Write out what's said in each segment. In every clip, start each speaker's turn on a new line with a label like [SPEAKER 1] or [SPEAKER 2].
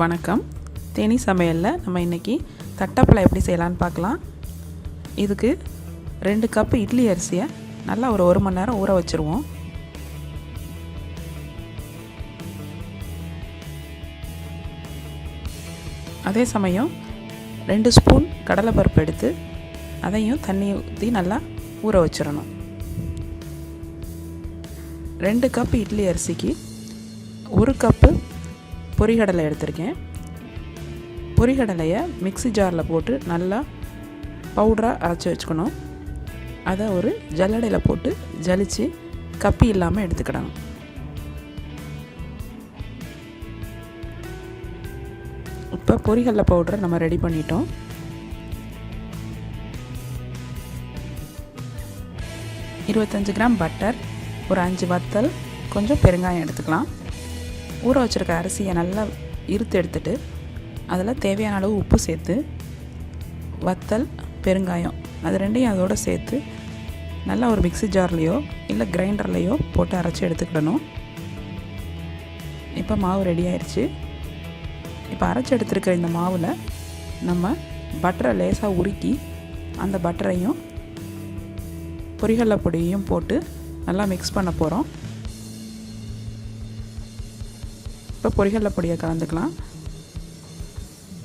[SPEAKER 1] வணக்கம். தேனி சமையலில் நம்ம இன்றைக்கி தட்டப்பழம் எப்படி செய்யலான்னு பார்க்கலாம். இதுக்கு 2 கப்பு இட்லி அரிசியை நல்லா ஒரு 1 மணி நேரம் ஊற வச்சுருவோம். அதே சமயம் 2 ஸ்பூன் கடலைப்பருப்பு எடுத்து அதையும் தண்ணி ஊற்றி நல்லா ஊற வச்சிடணும். 2 கப்பு இட்லி அரிசிக்கு 1 கப்பு பொரிகடலை எடுத்திருக்கேன். பொரிகடலையை மிக்ஸி ஜாரில் போட்டு நல்லா பவுடராக அரைச்சி வச்சுக்கணும். அதை ஒரு ஜல்லடையில் போட்டு ஜலித்து கப்பி இல்லாமல் எடுத்துக்கிடணும். இப்போ பொரிகடலை பவுடரை நம்ம ரெடி பண்ணிட்டோம். $25 கிராம் பட்டர், ஒரு 5 வத்தல், கொஞ்சம் பெருங்காயம் எடுத்துக்கலாம். ஊற வச்சுருக்க அரிசியை நல்லா இறுத்து எடுத்துட்டு அதில் தேவையான அளவு உப்பு சேர்த்து வத்தல் பெருங்காயம் அது ரெண்டையும் அதோடு சேர்த்து நல்லா ஒரு மிக்ஸி ஜார்லேயோ இல்லை கிரைண்டர்லேயோ போட்டு அரைச்சி எடுத்துக்கிடணும். இப்போ மாவு ரெடி ஆயிடுச்சு. இப்போ அரைச்சி எடுத்துருக்கிற இந்த மாவில் நம்ம பட்டரை லேசாக உருக்கி அந்த பட்டரையும் பொரிகடலை பொடியையும் போட்டு நல்லா மிக்ஸ் பண்ண போகிறோம். இப்போ பொரிகடலை பொடியை கலந்துக்கலாம்.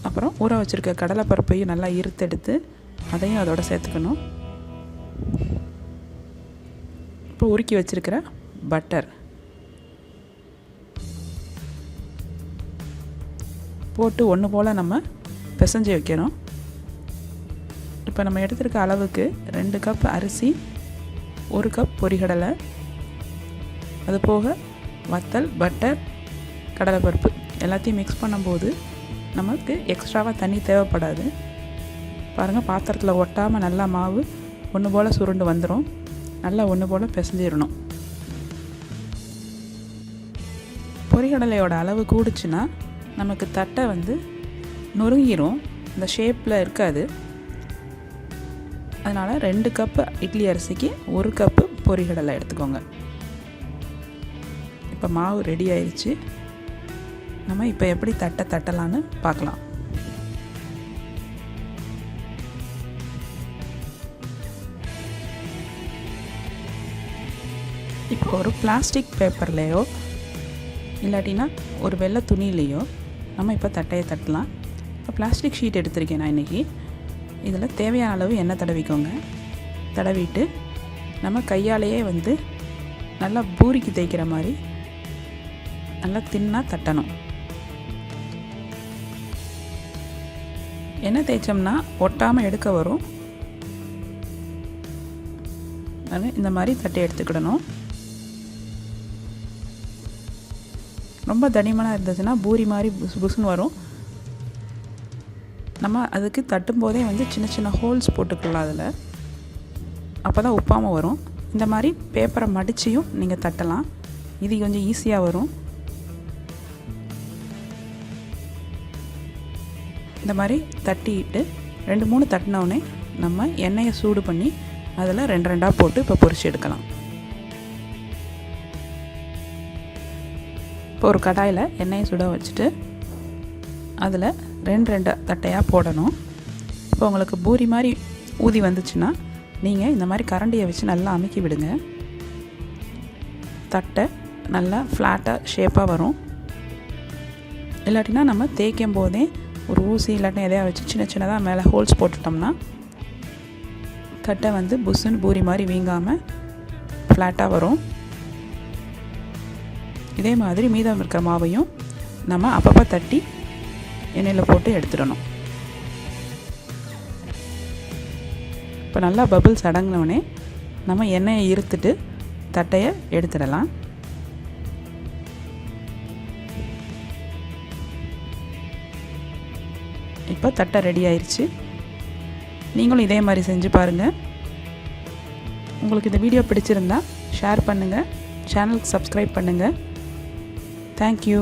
[SPEAKER 1] அப்புறம் ஊற வச்சுருக்க கடலைப்பருப்பையும் நல்லா இறுத்தெடுத்து அதையும் அதோட சேர்த்துக்கணும். இப்போ உருக்கி வச்சுருக்கிற பட்டர் போட்டு ஒன்று போல் நம்ம பிசைஞ்சு வைக்கணும். இப்போ நம்ம எடுத்துருக்க அளவுக்கு 2 கப் அரிசி, 1 கப் பொரிகடலை, அது போக வத்தல், பட்டர், கடலைப்பருப்பு எல்லாத்தையும் மிக்ஸ் பண்ணும்போது நமக்கு எக்ஸ்ட்ராவாக தண்ணி தேவைப்படாது. பாருங்கள், பாத்திரத்தில் ஒட்டாமல் நல்லா மாவு ஒன்று போல் சுருண்டு வந்துடும். நல்லா ஒன்று போல் பிசைஞ்சிடணும். பொரிகடலையோட அளவு கூடுச்சுன்னா நமக்கு தட்டை நொறுங்கிரும், இந்த ஷேப்பில் இருக்காது. அதனால் 2 கப்பு இட்லி அரிசிக்கு 1 கப்பு பொரிகடலை எடுத்துக்கோங்க. இப்போ மாவு ரெடி ஆயிடுச்சு. நம்ம இப்போ எப்படி தட்டலான்னு பார்க்கலாம். இப்போ ஒரு பிளாஸ்டிக் பேப்பர்லேயோ இல்லாட்டினா ஒரு வெள்ளை துணியிலையோ நம்ம இப்போ தட்டையை தட்டலாம். இப்போ பிளாஸ்டிக் ஷீட் எடுத்திருக்கேன் நான் இன்றைக்கி. இதில் தேவையான அளவு எண்ணெய் தடவிக்கோங்க. தடவிட்டு நம்ம கையாலேயே நல்லா பூரிக்கு தேய்க்கிற மாதிரி நல்லா தின்னாக தட்டணும். எண்ணெய் தேய்ச்சோம்னா ஒட்டாமல் எடுக்க வரும். இந்த மாதிரி தட்டி எடுத்துக்கிடணும். ரொம்ப தடிமனாக இருந்துச்சுன்னா பூரி மாதிரி புசுன்னு வரும். நம்ம அதுக்கு தட்டும்போதே சின்ன சின்ன ஹோல்ஸ் போட்டுக்கலாம். அதில் அப்போ தான் உப்பாமல் வரும். இந்த மாதிரி பேப்பரை மடிச்சியும் நீங்கள் தட்டலாம். இது கொஞ்சம் ஈஸியாக வரும். இந்த மாதிரி தட்டிட்டு 2-3 தட்டினோடனே நம்ம எண்ணெயை சூடு பண்ணி அதில் 2 போட்டு இப்போ பொரிச்சு எடுக்கலாம். இப்போ ஒரு கடாயில் எண்ணெயை சுட வச்சுட்டு அதில் 2 தட்டையாக போடணும். இப்போ உங்களுக்கு பூரி மாதிரி ஊதி வந்துச்சுன்னா நீங்கள் இந்த மாதிரி கரண்டியை வச்சு நல்லா அமுக்கி விடுங்க. தட்டை நல்லா ஃப்ளாட்டாக ஷேப்பாக வரும். இல்லாட்டினா நம்ம தேய்க்கும் போதே ஒரு ஊசி இல்லாட்டினா எதையா வச்சு சின்ன சின்னதாக மேலே ஹோல்ஸ் போட்டுட்டோம்னா தட்டை புஷ்ஷுன்னு பூரி மாதிரி வீங்காமல் ஃப்ளாட்டாக வரும். இதே மாதிரி மீதம் இருக்கிற மாவையும் நம்ம அப்பப்போ தட்டி எண்ணெயில் போட்டு எடுத்துடணும். இப்போ நல்லா பபிள்ஸ் அடங்கினோடனே நம்ம எண்ணெயை இருத்துட்டு தட்டையை எடுத்துடலாம். இப்போ தட்டை ரெடி ஆயிடுச்சு. நீங்களும் இதே மாதிரி செஞ்சு பாருங்கள். உங்களுக்கு இந்த வீடியோ பிடிச்சிருந்தா ஷேர் பண்ணுங்கள், சேனலுக்கு சப்ஸ்கிரைப் பண்ணுங்கள். தேங்க்யூ.